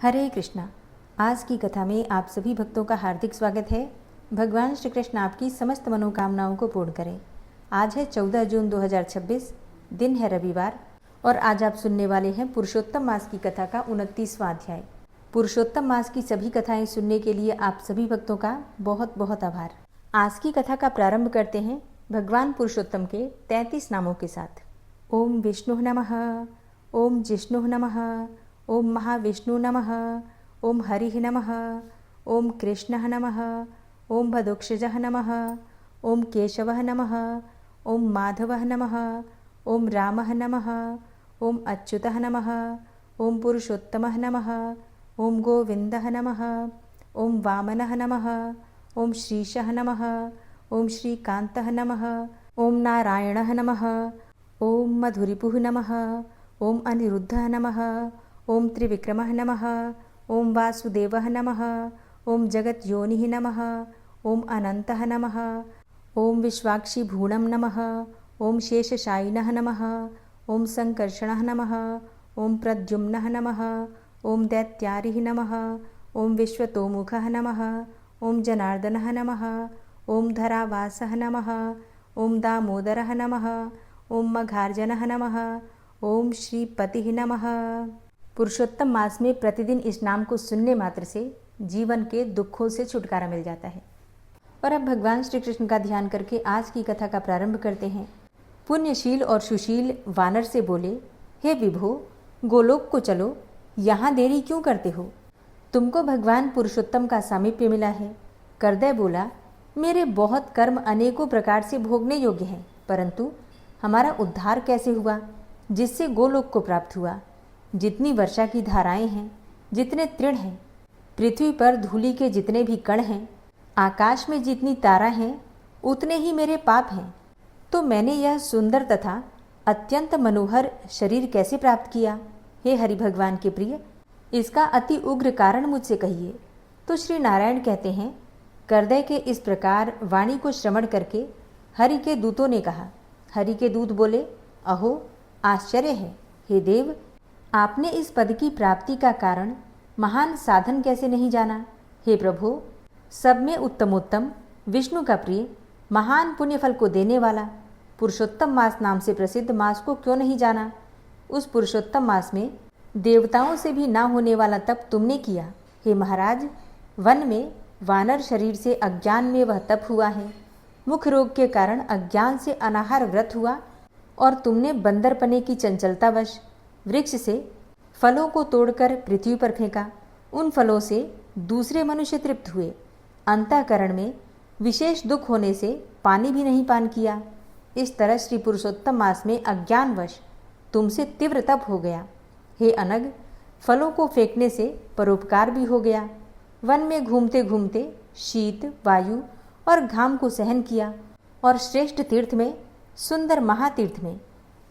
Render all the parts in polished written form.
हरे कृष्णा। आज की कथा में आप सभी भक्तों का हार्दिक स्वागत है। भगवान श्री कृष्ण आपकी समस्त मनोकामनाओं को पूर्ण करें। आज है 14 जून 2026, दिन है रविवार, और आज आप सुनने वाले हैं पुरुषोत्तम मास की कथा का 29वां अध्याय। पुरुषोत्तम मास की सभी कथाएं सुनने के लिए आप सभी भक्तों का बहुत बहुत आभार। आज की कथा का प्रारंभ करते हैं भगवान पुरुषोत्तम के 33 नामों के साथ। ओम विष्णु नमः, ओम जिष्णु नमः, ओम महाविष्णु नमः, ओम हरिः नमः, ओम कृष्णः नमः, ओम भदोक्षजः नमः, ओम केशवः नमः, ओम माधवः नमः, ओम रामः नमः, ओम अच्युतः नमः, ओम पुरुषोत्तमः नमः, ओम गोविन्दः नमः, ओम वामनः नमः, ओम श्रीशः नमः, ओम श्रीकान्तः नमः, ओम नारायणः नमः, ओम मधुरिपुः नमः, ओम अनिरुद्धः नमः, ओम त्रिविक्रमः नमः, ओम वासुदेवः नमः, ओम जगद्योनिः नमः, ओम अनन्तः नमः, ओम विश्वाक्षिभूणं नमः, ओम शेषशायिनः नमः, ओम संकर्षणः नमः, ओम प्रद्युम्नः नमः, ओम दैत्यारिः नमः, ओम विश्वतोमुखः नमः, ओम जनार्दनः नमः, ओम धरावासः नमः, ओम दामोदरः नमः, ओम मघार्जनः नमः, ओम श्रीपतिः नमः। पुरुषोत्तम मास में प्रतिदिन इस नाम को सुनने मात्र से जीवन के दुखों से छुटकारा मिल जाता है। और अब भगवान श्री कृष्ण का ध्यान करके आज की कथा का प्रारंभ करते हैं। पुण्यशील और सुशील वानर से बोले, हे विभो, गोलोक को चलो, यहाँ देरी क्यों करते हो? तुमको भगवान पुरुषोत्तम का सामीप्य मिला है। करदय बोला, मेरे बहुत कर्म अनेकों प्रकार से भोगने योग्य हैं, परंतु हमारा उद्धार कैसे हुआ जिससे गोलोक को प्राप्त हुआ? जितनी वर्षा की धाराएं हैं, जितने तृण हैं, पृथ्वी पर धूलि के जितने भी कण हैं, आकाश में जितनी तारा हैं, उतने ही मेरे पाप हैं। तो मैंने यह सुंदर तथा अत्यंत मनोहर शरीर कैसे प्राप्त किया? हे हरि भगवान के प्रिय, इसका अति उग्र कारण मुझसे कहिए। तो श्री नारायण कहते हैं, करदय के इस प्रकार वाणी को श्रवण करके हरि के दूतों ने कहा। हरि के दूत बोले, अहो आश्चर्य है, हे देव, आपने इस पद की प्राप्ति का कारण महान साधन कैसे नहीं जाना? हे प्रभु, सब में उत्तमोत्तम, विष्णु का प्रिय, महान पुण्य फल को देने वाला पुरुषोत्तम मास नाम से प्रसिद्ध मास को क्यों नहीं जाना? उस पुरुषोत्तम मास में देवताओं से भी ना होने वाला तप तुमने किया। हे महाराज, वन में वानर शरीर से अज्ञान में वह तप हुआ है। मुख रोग के कारण अज्ञान से अनाहार व्रत हुआ, और तुमने बंदरपने की चंचलतावश वृक्ष से फलों को तोड़कर पृथ्वी पर फेंका। उन फलों से दूसरे मनुष्य तृप्त हुए। अंतःकरण में विशेष दुख होने से पानी भी नहीं पान किया। इस तरह श्री पुरुषोत्तम मास में अज्ञानवश तुमसे तीव्र तप हो गया। हे अनग, फलों को फेंकने से परोपकार भी हो गया। वन में घूमते घूमते शीत, वायु और घाम को सहन किया, और श्रेष्ठ तीर्थ में, सुंदर महातीर्थ में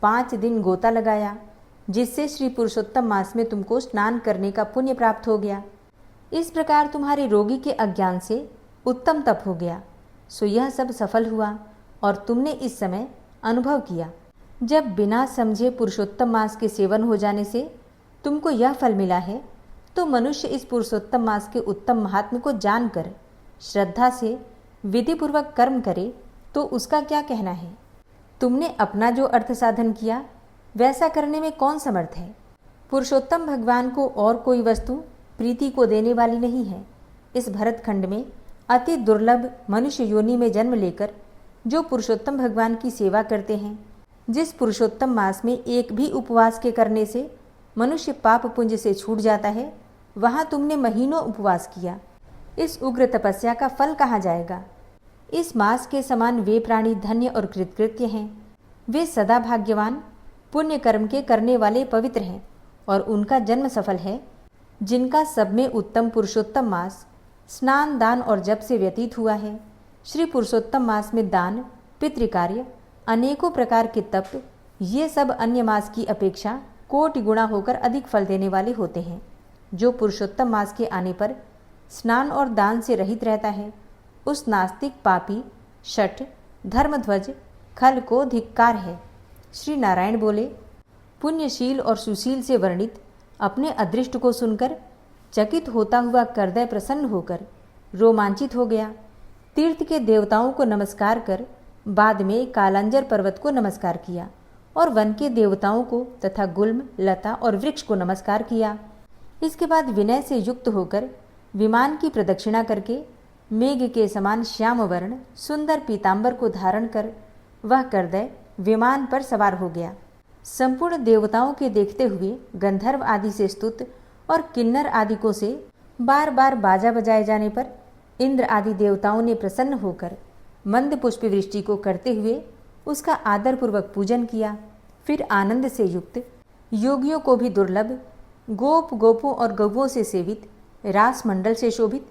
5 दिन गोता लगाया, जिससे श्री पुरुषोत्तम मास में तुमको स्नान करने का पुण्य प्राप्त हो गया। इस प्रकार तुम्हारे रोगी के अज्ञान से उत्तम तप हो गया। सो यह सब सफल हुआ, और तुमने इस समय अनुभव किया, जब बिना समझे पुरुषोत्तम मास के सेवन हो जाने से तुमको यह फल मिला है, तो मनुष्य इस पुरुषोत्तम मास के उत्तम महात्म्य को जानकर श्रद्धा से विधिपूर्वक कर्म करे तो उसका क्या कहना है? तुमने अपना जो अर्थ साधन किया, वैसा करने में कौन समर्थ है? पुरुषोत्तम भगवान को और कोई वस्तु प्रीति को देने वाली नहीं है। इस भरतखंड में अति दुर्लभ मनुष्य योनि में जन्म लेकर जो पुरुषोत्तम भगवान की सेवा करते हैं, जिस पुरुषोत्तम मास में एक भी उपवास के करने से मनुष्य पाप पुंज से छूट जाता है, वहाँ तुमने महीनों उपवास किया। इस उग्र तपस्या का फल कहाँ जाएगा? इस मास के समान वे प्राणी धन्य और कृतकृत्य हैं। वे सदा भाग्यवान, पुण्य कर्म के करने वाले पवित्र हैं, और उनका जन्म सफल है, जिनका सब में उत्तम पुरुषोत्तम मास स्नान, दान और जप से व्यतीत हुआ है। श्री पुरुषोत्तम मास में दान, पितृकार्य, अनेकों प्रकार के तप, ये सब अन्य मास की अपेक्षा कोटि गुणा होकर अधिक फल देने वाले होते हैं। जो पुरुषोत्तम मास के आने पर स्नान और दान से रहित रहता है, उस नास्तिक, पापी, शठ, धर्मध्वज, खल को धिक्कार है। श्री नारायण बोले, पुण्यशील और सुशील से वर्णित अपने अदृष्ट को सुनकर चकित होता हुआ करदय प्रसन्न होकर रोमांचित हो गया। तीर्थ के देवताओं को नमस्कार कर बाद में कालांजर पर्वत को नमस्कार किया और वन के देवताओं को तथा गुल्म, लता और वृक्ष को नमस्कार किया। इसके बाद विनय से युक्त होकर विमान की प्रदक्षिणा करके मेघ के समान श्याम वर्ण सुंदर पीतांबर को धारण कर वह करदय विमान पर सवार हो गया। संपूर्ण देवताओं के देखते हुए गंधर्व आदि से स्तुत और किन्नर आदिकों से बार बार बाजा बजाए जाने पर इंद्र आदि देवताओं ने प्रसन्न होकर मंद पुष्प वृष्टि को करते हुए उसका आदरपूर्वक पूजन किया। फिर आनंद से युक्त योगियों को भी दुर्लभ गोप गोपों और गौओं से सेवित रास मंडल से शोभित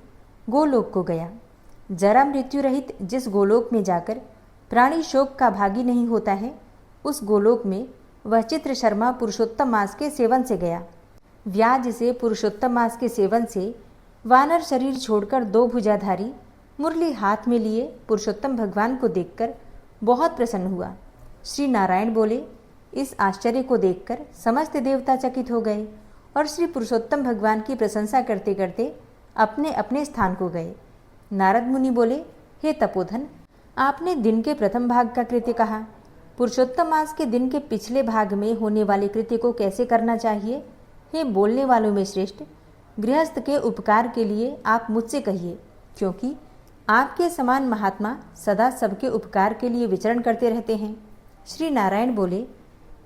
गोलोक को गया। जरा मृत्यु रहित जिस गोलोक में जाकर प्राणी शोक का भागी नहीं होता है, उस गोलोक में वह चित्र शर्मा पुरुषोत्तम मास के सेवन से गया। व्याज से पुरुषोत्तम मास के सेवन से वानर शरीर छोड़कर 2 भुजाधारी मुरली हाथ में लिए पुरुषोत्तम भगवान को देखकर बहुत प्रसन्न हुआ। श्री नारायण बोले, इस आश्चर्य को देखकर समस्त देवता चकित हो गए और श्री पुरुषोत्तम भगवान की प्रशंसा करते करते अपने अपने स्थान को गए। नारद मुनि बोले, हे तपोधन, आपने दिन के प्रथम भाग का कृत्य कहा, पुरुषोत्तम मास के दिन के पिछले भाग में होने वाले कृत्य को कैसे करना चाहिए? हे बोलने वालों में श्रेष्ठ, गृहस्थ के उपकार के लिए आप मुझसे कहिए, क्योंकि आपके समान महात्मा सदा सबके उपकार के लिए विचरण करते रहते हैं। श्री नारायण बोले,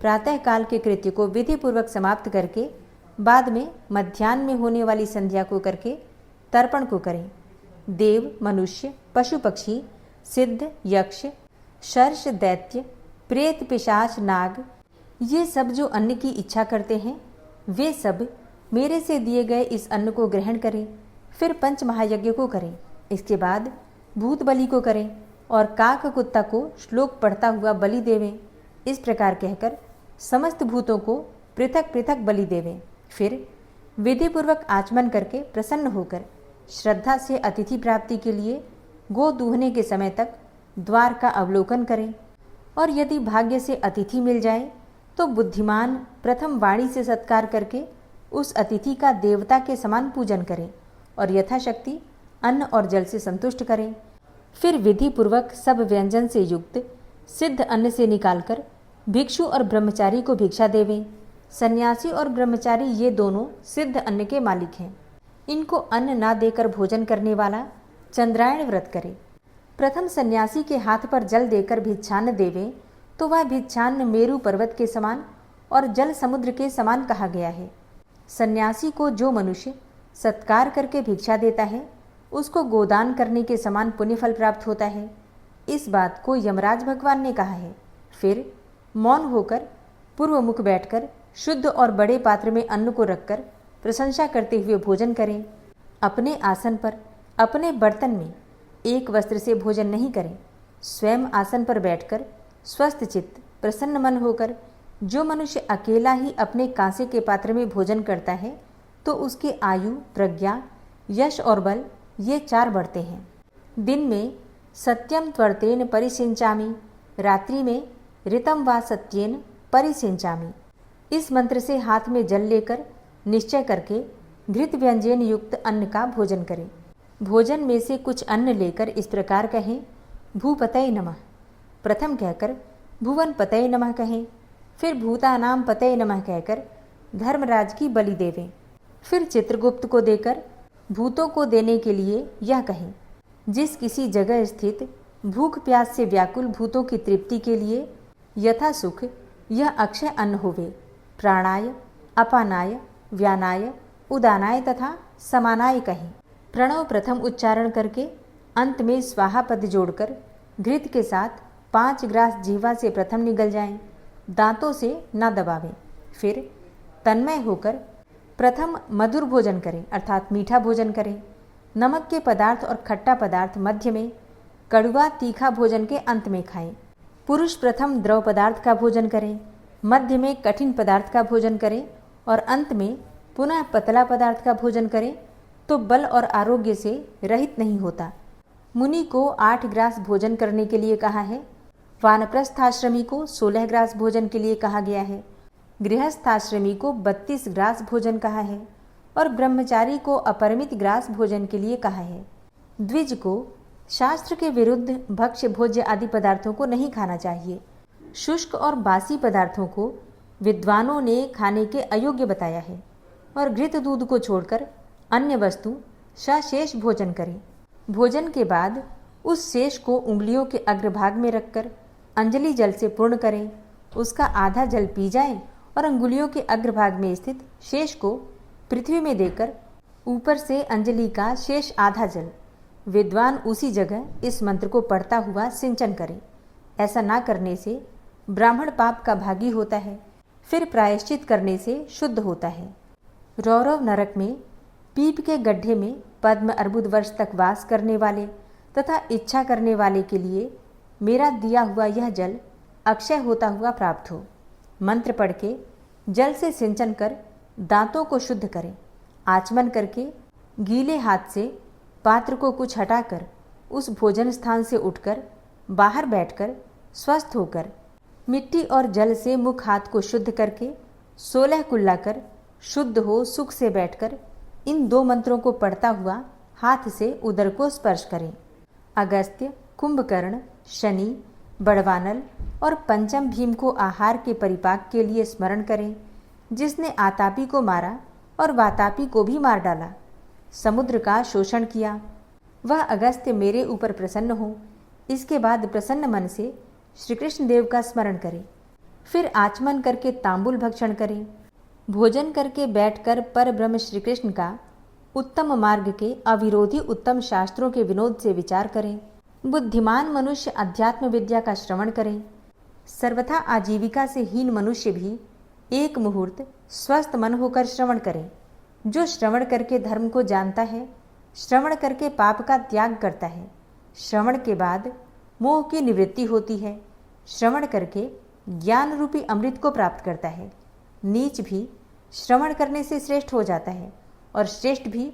प्रातःकाल के कृत्य को विधिपूर्वक समाप्त करके बाद में मध्याह्न में होने वाली संध्या को करके तर्पण को करें। देव, मनुष्य, पशु पक्षी, सिद्ध, यक्ष, शर्ष, दैत्य, प्रेत, पिशाच, नाग, ये सब जो अन्न की इच्छा करते हैं वे सब मेरे से दिए गए इस अन्न को ग्रहण करें। फिर पंच महायज्ञ को करें। इसके बाद भूत बलि को करें और काक कुत्ता को श्लोक पढ़ता हुआ बलि देवें। इस प्रकार कहकर समस्त भूतों को पृथक पृथक बलि देवें। फिर विधिपूर्वक आचमन करके प्रसन्न होकर श्रद्धा से अतिथि प्राप्ति के लिए गो दूहने के समय तक द्वार का अवलोकन करें और यदि भाग्य से अतिथि मिल जाए तो बुद्धिमान प्रथम वाणी से सत्कार करके उस अतिथि का देवता के समान पूजन करें और यथाशक्ति अन्न और जल से संतुष्ट करें। फिर विधि पूर्वक सब व्यंजन से युक्त सिद्ध अन्न से निकालकर भिक्षु और ब्रह्मचारी को भिक्षा देवें। सन्यासी और ब्रह्मचारी ये दोनों सिद्ध अन्न के मालिक हैं। इनको अन्न ना देकर भोजन करने वाला चंद्रायण व्रत करे। प्रथम सन्यासी के हाथ पर जल देकर भिक्षान्न देवें तो वह भिक्षान्न मेरु पर्वत के समान और जल समुद्र के समान कहा गया है। सन्यासी को जो मनुष्य सत्कार करके भिक्षा देता है उसको गोदान करने के समान पुण्यफल प्राप्त होता है। इस बात को यमराज भगवान ने कहा है। फिर मौन होकर पूर्व मुख बैठकर शुद्ध और बड़े पात्र में अन्न को रखकर प्रशंसा करते हुए भोजन करें। अपने आसन पर अपने बर्तन में एक वस्त्र से भोजन नहीं करें। स्वयं आसन पर बैठकर स्वस्थ चित्त प्रसन्न मन होकर जो मनुष्य अकेला ही अपने कांसे के पात्र में भोजन करता है तो उसकी आयु, प्रज्ञा, यश और बल ये 4 बढ़ते हैं। दिन में सत्यम त्वर्तेन परिसिंचामि, रात्रि में ऋतम वा सत्येन परिसिंचामि। इस मंत्र से हाथ में जल लेकर निश्चय करके घृत व्यंजन युक्त अन्न का भोजन करें। भोजन में से कुछ अन्न लेकर इस प्रकार कहें, भूपतये नमः। प्रथम कहकर भुवन पतये नमः कहें। फिर भूतानाम पतये नमः कहकर धर्मराज की बलि देवें। फिर चित्रगुप्त को देकर भूतों को देने के लिए यह कहें, जिस किसी जगह स्थित भूख प्यास से व्याकुल भूतों की तृप्ति के लिए यथा सुख यह अक्षय अन्न होवे। प्राणाय, अपानाय, व्यानाय, उदानाय तथा समानाय कहें। प्रणव प्रथम उच्चारण करके अंत में स्वाहा पद जोड़कर घृत के साथ 5 ग्रास जीवा से प्रथम निगल जाएं। दांतों से न दबावें। फिर तन्मय होकर प्रथम मधुर भोजन करें अर्थात मीठा भोजन करें। नमक के पदार्थ और खट्टा पदार्थ मध्य में, कड़वा तीखा भोजन के अंत में खाएं। पुरुष प्रथम द्रव पदार्थ का भोजन करें, मध्य में कठिन पदार्थ का भोजन करें और अंत में पुनः पतला पदार्थ का भोजन करें तो बल और आरोग्य से रहित नहीं होता। मुनि को 8 ग्रास भोजन करने के लिए कहा है। वानप्रस्थाश्रमी को 16 ग्रास भोजन के लिए कहा गया है। गृहस्थाश्रमी को 32 ग्रास भोजन कहा है और ब्रह्मचारी को अपरिमित ग्रास भोजन के लिए कहा है। द्विज को शास्त्र के विरुद्ध भक्ष्य भोज्य आदि पदार्थों को नहीं खाना चाहिए। शुष्क और बासी पदार्थों को विद्वानों ने खाने के अयोग्य बताया है और घृत दूध को छोड़कर अन्य वस्तु सशेष भोजन करें। भोजन के बाद उस शेष को उंगलियों के अग्रभाग में रखकर अंजलि जल से पूर्ण करें। उसका आधा जल पी जाएं और अंगुलियों के अग्रभाग में स्थित शेष को पृथ्वी में देकर ऊपर से अंजलि का शेष आधा जल विद्वान उसी जगह इस मंत्र को पढ़ता हुआ सिंचन करें। ऐसा ना करने से ब्राह्मण पाप का भागी होता है, फिर प्रायश्चित करने से शुद्ध होता है। रौरव नरक में पीप के गड्ढे में पद्म अर्बुद वर्ष तक वास करने वाले तथा इच्छा करने वाले के लिए मेरा दिया हुआ यह जल अक्षय होता हुआ प्राप्त हो। मंत्र पढ़ के जल से सिंचन कर दांतों को शुद्ध करें। आचमन करके गीले हाथ से पात्र को कुछ हटाकर उस भोजन स्थान से उठकर बाहर बैठकर स्वस्थ होकर मिट्टी और जल से मुख हाथ को शुद्ध करके 16 कुल्ला कर शुद्ध हो सुख से बैठकर इन 2 मंत्रों को पढ़ता हुआ हाथ से उदर को स्पर्श करें। अगस्त्य, कुंभकर्ण, शनि, बड़वानल और पंचम भीम को आहार के परिपाक के लिए स्मरण करें, जिसने आतापी को मारा और वातापी को भी मार डाला, समुद्र का शोषण किया। वह अगस्त्य मेरे ऊपर प्रसन्न हो। इसके बाद प्रसन्न मन से श्री कृष्ण देव का स्मरण करें। फिर आचमन करके तांबुल भक्षण करें। भोजन करके बैठकर पर ब्रह्म श्री कृष्ण का उत्तम मार्ग के अविरोधी उत्तम शास्त्रों के विनोद से विचार करें। बुद्धिमान मनुष्य अध्यात्म विद्या का श्रवण करें। सर्वथा आजीविका से हीन मनुष्य भी एक मुहूर्त स्वस्थ मन होकर श्रवण करें। जो श्रवण करके धर्म को जानता है, श्रवण करके पाप का त्याग करता है, श्रवण के बाद मोह की निवृत्ति होती है, श्रवण करके ज्ञान रूपी अमृत को प्राप्त करता है। नीच भी श्रवण करने से श्रेष्ठ हो जाता है और श्रेष्ठ भी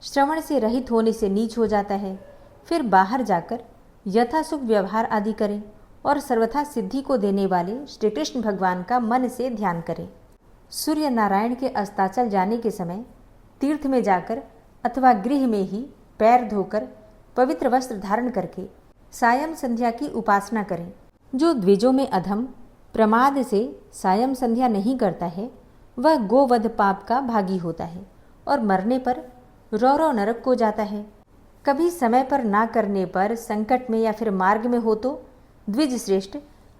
श्रवण से रहित होने से नीच हो जाता है। फिर बाहर जाकर यथासुख व्यवहार आदि करें और सर्वथा सिद्धि को देने वाले श्री कृष्ण भगवान का मन से ध्यान करें। सूर्य नारायण के अस्ताचल जाने के समय तीर्थ में जाकर अथवा गृह में ही पैर धोकर पवित्र वस्त्र धारण करके सायं संध्या की उपासना करें। जो द्विजों में अधम प्रमाद से सायं संध्या नहीं करता है, वह गोवध पाप का भागी होता है और मरने पर रौरव नरक को जाता है। कभी समय पर ना करने पर संकट में या फिर मार्ग में हो तो द्विज श्रेष्ठ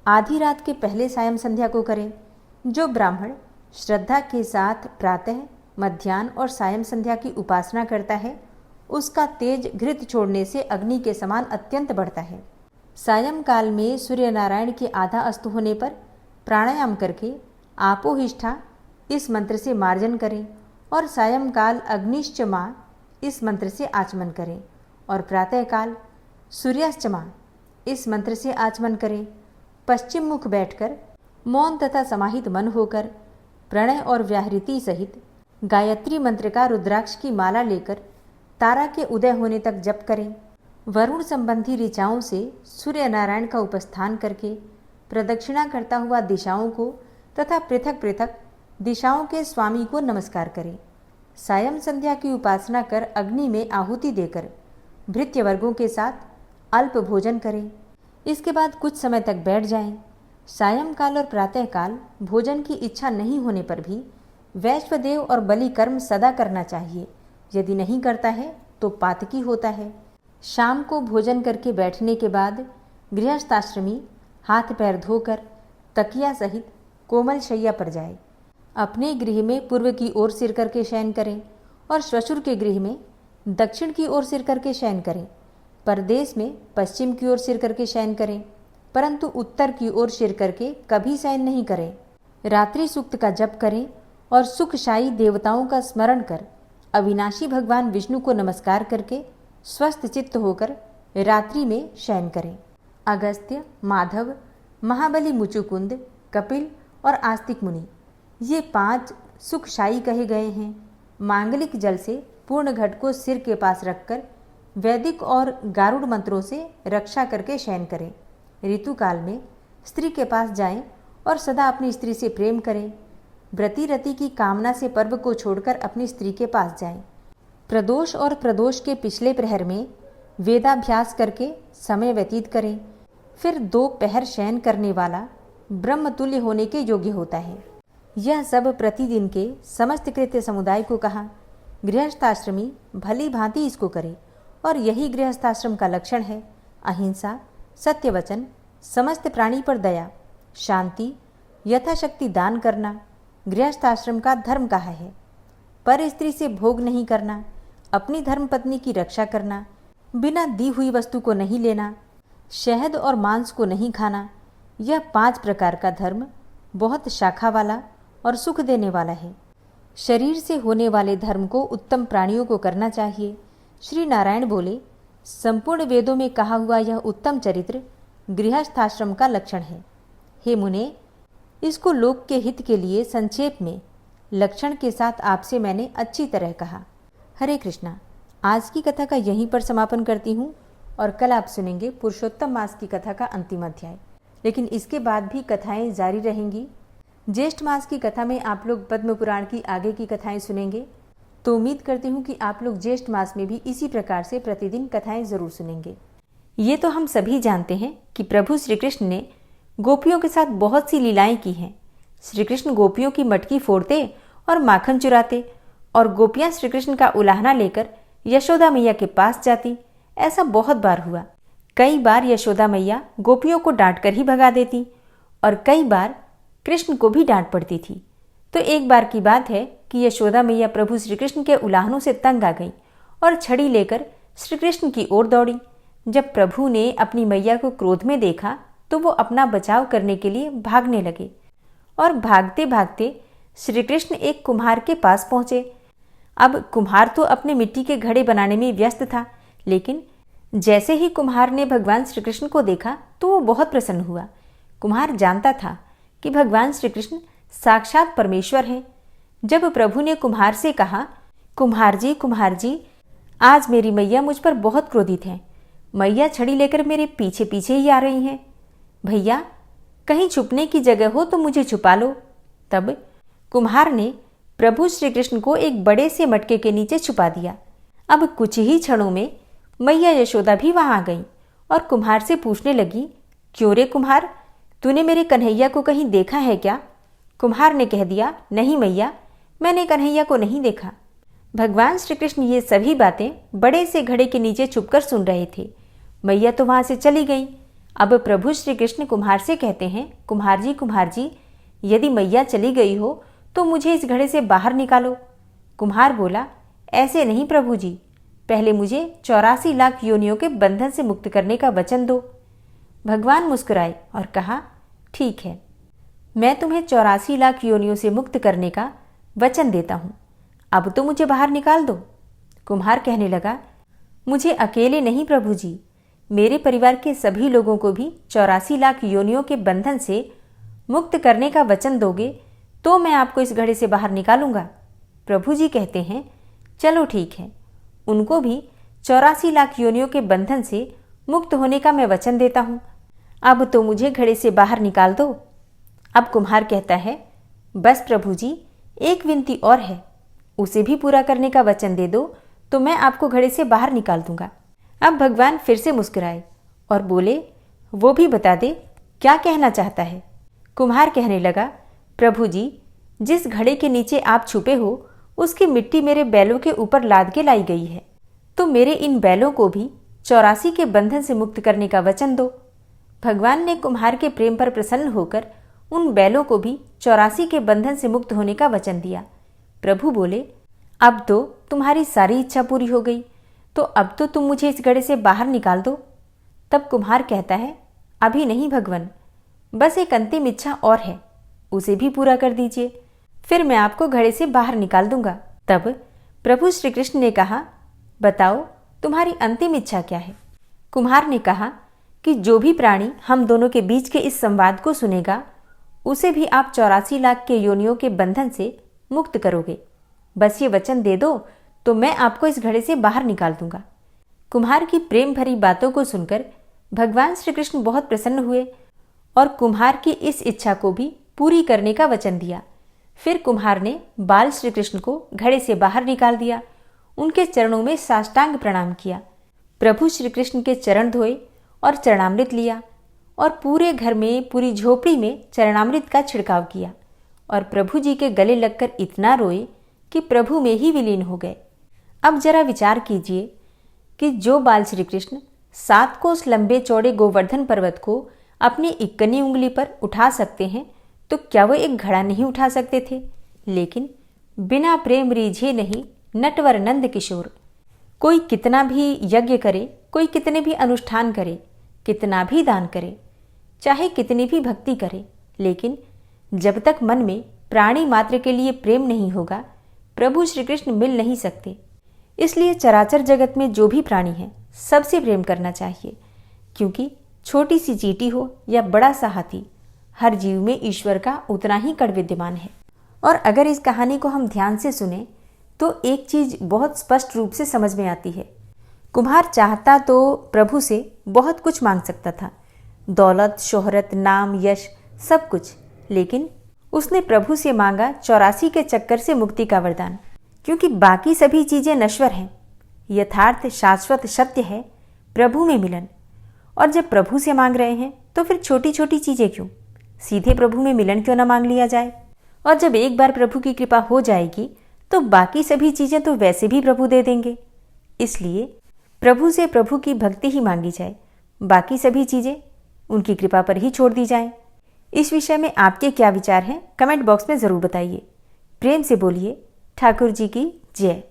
आधी रात के पहले सायं संध्या को करें। जो ब्राह्मण श्रद्धा के साथ प्रातः, मध्याह्न और सायं संध्या की उपासना करता है, उसका तेज घृत छोड़ने से अग्नि के समान अत्यंत बढ़ता है। सायंकाल में सूर्य नारायण के आधा अस्त होने पर प्राणायाम करके आपोहिष्ठा इस मंत्र से मार्जन करें और सायंकाल अग्निश्चमा इस मंत्र से आचमन करें और प्रातःकाल सूर्याश्चमा इस मंत्र से आचमन करें। पश्चिम मुख बैठकर मौन तथा समाहित मन होकर प्रणय और व्याहृति सहित गायत्री मंत्र का रुद्राक्ष की माला लेकर तारा के उदय होने तक जप करें। वरुण संबंधी ऋचाओं से सूर्य नारायण का उपस्थान करके प्रदक्षिणा करता हुआ दिशाओं को तथा पृथक पृथक दिशाओं के स्वामी को नमस्कार करें। सायं संध्या की उपासना कर अग्नि में आहुति देकर भृत्य वर्गों के साथ अल्प भोजन करें। इसके बाद कुछ समय तक बैठ जाएं। सायंकाल और प्रातःकाल भोजन की इच्छा नहीं होने पर भी वैश्वदेव और बलि कर्म सदा करना चाहिए। यदि नहीं करता है तो पातकी होता है। शाम को भोजन करके बैठने के बाद गृहस्थाश्रमी हाथ पैर धोकर तकिया सहित कोमल शैया पर जाए। अपने गृह में पूर्व की ओर सिर करके शयन करें और श्वशुर के गृह में दक्षिण की ओर सिर करके शयन करें। परदेश में पश्चिम की ओर सिर करके शयन करें, परंतु उत्तर की ओर सिर करके कभी शयन नहीं करें। रात्रि सूक्त का जप करें और सुखशायी देवताओं का स्मरण कर अविनाशी भगवान विष्णु को नमस्कार करके स्वस्थ चित्त होकर रात्रि में शयन करें। अगस्त्य, माधव, महाबली मुचुकुंद, कपिल और आस्तिक मुनि ये 5 सुखशायी कहे गए हैं। मांगलिक जल से पूर्ण घट को सिर के पास रखकर वैदिक और गारुड़ मंत्रों से रक्षा करके शयन करें। ऋतुकाल में स्त्री के पास जाएं और सदा अपनी स्त्री से प्रेम करें। व्रती रति की कामना से पर्व को छोड़कर अपनी स्त्री के पास जाएं। प्रदोष और प्रदोष के पिछले प्रहर में वेदाभ्यास करके समय व्यतीत करें। फिर 2 पहर शयन करने वाला ब्रह्मतुल्य होने के योग्य होता है। यह सब प्रतिदिन के समस्त कृत्य समुदाय को कहा। गृहस्थाश्रमी भली भांति इसको करे और यही गृहस्थाश्रम का लक्षण है। अहिंसा, सत्यवचन, समस्त प्राणी पर दया, शांति, यथाशक्ति दान करना गृहस्थाश्रम का धर्म कहा है। पर स्त्री से भोग नहीं करना, अपनी धर्मपत्नी की रक्षा करना, बिना दी हुई वस्तु को नहीं लेना, शहद और मांस को नहीं खाना, यह 5 प्रकार का धर्म बहुत शाखा वाला और सुख देने वाला है। शरीर से होने वाले धर्म को उत्तम प्राणियों को करना चाहिए। श्री नारायण बोले, संपूर्ण वेदों में कहा हुआ यह उत्तम चरित्र गृहस्थाश्रम का लक्षण है। हे मुने, इसको लोक के हित के लिए संक्षेप में लक्षण के साथ आपसे मैंने अच्छी तरह कहा। हरे कृष्णा। आज की कथा का यहीं पर समापन करती हूँ और कल आप सुनेंगे पुरुषोत्तम मास की कथा का अंतिम अध्याय। लेकिन इसके बाद भी कथाएं जारी रहेंगी। ज्येष्ठ मास की कथा में आप लोग पद्म पुराण की आगे की कथाएं सुनेंगे। तो उम्मीद करती हूँ कि आप लोग ज्येष्ठ मास में भी इसी प्रकार से प्रतिदिन कथाएं जरूर सुनेंगे। ये तो हम सभी जानते हैं कि प्रभु श्री कृष्ण ने गोपियों के साथ बहुत सी लीलाएं की हैं। श्री कृष्ण गोपियों की मटकी फोड़ते और माखन चुराते और गोपियां श्री कृष्ण का उलाहना लेकर यशोदा मैया के पास जाती। ऐसा बहुत बार हुआ। कई बार यशोदा मैया गोपियों को डांट कर ही भगा देती और कई बार कृष्ण को भी डांट पड़ती थी। तो एक बार की बात है कि यशोदा मैया प्रभु श्री कृष्ण के उलाहनों से तंग आ गई और छड़ी लेकर श्री कृष्ण की ओर दौड़ी। जब प्रभु ने अपनी मैया को क्रोध में देखा तो वो अपना बचाव करने के लिए भागने लगे और भागते भागते श्री कृष्ण एक कुम्हार के पास पहुंचे। अब कुम्हार तो अपने मिट्टी के घड़े बनाने में व्यस्त था, लेकिन जैसे ही कुम्हार ने भगवान श्री कृष्ण को देखा तो वो बहुत प्रसन्न हुआ। कुम्हार जानता था कि भगवान श्री कृष्ण साक्षात परमेश्वर हैं। जब प्रभु ने कुम्हार से कहा, कुम्हार जी, आज मेरी मैया मुझ पर बहुत क्रोधित हैं। मैया छड़ी लेकर मेरे पीछे पीछे ही आ रही हैं। भैया, कहीं छुपने की जगह हो तो मुझे छुपा लो। तब कुम्हार ने प्रभु श्री कृष्ण को एक बड़े से मटके के नीचे छुपा दिया। अब कुछ ही क्षणों में मैया यशोदा भी वहां आ गई और कुम्हार से पूछने लगी, क्यों रे कुम्हार, तूने मेरे कन्हैया को कहीं देखा है क्या? कुम्हार ने कह दिया, नहीं मैया, मैंने कन्हैया को नहीं देखा। भगवान श्री कृष्ण ये सभी बातें बड़े से घड़े के नीचे छुपकर सुन रहे थे। मैया तो वहां से चली गई। अब प्रभु श्री कृष्ण कुम्हार से कहते हैं, कुम्हार जी, यदि मैया चली गई हो तो मुझे इस घड़े से बाहर निकालो। कुम्हार बोला, ऐसे नहीं प्रभु जी, पहले मुझे 84 लाख योनियों के बंधन से मुक्त करने का वचन दो। भगवान मुस्कुराए और कहा, ठीक है, मैं तुम्हें 84 लाख योनियों से मुक्त करने का वचन देता हूं। अब तो मुझे बाहर निकाल दो। कुम्हार कहने लगा, मुझे अकेले नहीं प्रभु जी, मेरे परिवार के सभी लोगों को भी 84 लाख योनियों के बंधन से मुक्त करने का वचन दोगे तो मैं आपको इस घड़े से बाहर निकालूंगा। प्रभु जी कहते हैं, चलो ठीक है, उनको भी 84 लाख योनियों के बंधन से मुक्त होने का मैं वचन देता हूं। अब तो मुझे घड़े से बाहर निकाल दो। अब कुम्हार कहता है, बस प्रभु जी, एक विनती और है, उसे भी पूरा करने का वचन दे दो तो मैं आपको घड़े से बाहर निकाल दूंगा। अब भगवान फिर से मुस्कुराए और बोले, वो भी बता दे क्या कहना चाहता है। कुम्हार कहने लगा, प्रभु जी, जिस घड़े के नीचे आप छुपे हो उसकी मिट्टी मेरे बैलों के ऊपर लाद के लाई गई है, तो मेरे इन बैलों को भी 84 के बंधन से मुक्त करने का वचन दो। भगवान ने कुम्हार के प्रेम पर प्रसन्न होकर उन बैलों को भी 84 के बंधन से मुक्त होने का वचन दिया। प्रभु बोले, अब तो तुम्हारी सारी इच्छा पूरी हो गई, तो अब तो तुम मुझे इस घड़े से बाहर निकाल दो। तब कुम्हार कहता है, अभी नहीं भगवान, बस एक अंतिम इच्छा और है, उसे भी पूरा कर दीजिए, फिर मैं आपको घड़े से बाहर निकाल दूंगा। तब प्रभु श्री कृष्ण ने कहा, बताओ तुम्हारी अंतिम इच्छा क्या है। कुम्हार ने कहा कि जो भी प्राणी हम दोनों के बीच के इस संवाद को सुनेगा उसे भी आप 84 लाख के योनियों के बंधन से मुक्त करोगे। बस ये वचन दे दो तो मैं आपको इस घड़े से बाहर निकाल दूंगा। कुम्हार की प्रेम भरी बातों को सुनकर भगवान श्री कृष्ण बहुत प्रसन्न हुए और कुम्हार की इस इच्छा को भी पूरी करने का वचन दिया। फिर कुम्हार ने बाल श्री कृष्ण को घड़े से बाहर निकाल दिया, उनके चरणों में साष्टांग प्रणाम किया। प्रभु श्री कृष्ण के चरण धोए और चरणामृत लिया और पूरे घर में, पूरी झोपड़ी में चरणामृत का छिड़काव किया और प्रभु जी के गले लगकर इतना रोए कि प्रभु में ही विलीन हो गए। अब जरा विचार कीजिए कि जो बाल श्री कृष्ण 7 कोस लंबे चौड़े गोवर्धन पर्वत को अपनी इक्कनी उंगली पर उठा सकते हैं, तो क्या वो एक घड़ा नहीं उठा सकते थे? लेकिन बिना प्रेम रीझे नहीं नटवर नंद किशोर। कोई कितना भी यज्ञ करे, कोई कितने भी अनुष्ठान करे, कितना भी दान करे, चाहे कितनी भी भक्ति करे, लेकिन जब तक मन में प्राणी मात्र के लिए प्रेम नहीं होगा, प्रभु श्री कृष्ण मिल नहीं सकते। इसलिए चराचर जगत में जो भी प्राणी है, सबसे प्रेम करना चाहिए, क्योंकि छोटी सी चींटी हो या बड़ा सा हाथी, हर जीव में ईश्वर का उतना ही कण विद्यमान है। और अगर इस कहानी को हम ध्यान से सुने तो एक चीज बहुत स्पष्ट रूप से समझ में आती है। कुम्हार चाहता तो प्रभु से बहुत कुछ मांग सकता था, दौलत, शोहरत, नाम, यश, सब कुछ, लेकिन उसने प्रभु से मांगा 84 के चक्कर से मुक्ति का वरदान, क्योंकि बाकी सभी चीजें नश्वर हैं। यथार्थ शाश्वत सत्य है प्रभु में मिलन। और जब प्रभु से मांग रहे हैं तो फिर छोटी छोटी चीजें क्यों, सीधे प्रभु में मिलन क्यों न मांग लिया जाए। और जब एक बार प्रभु की कृपा हो जाएगी तो बाकी सभी चीजें तो वैसे भी प्रभु दे देंगे। इसलिए प्रभु से प्रभु की भक्ति ही मांगी जाए, बाकी सभी चीजें उनकी कृपा पर ही छोड़ दी जाएं। इस विषय में आपके क्या विचार हैं, कमेंट बॉक्स में जरूर बताइए। प्रेम से बोलिए ठाकुर जी की जय।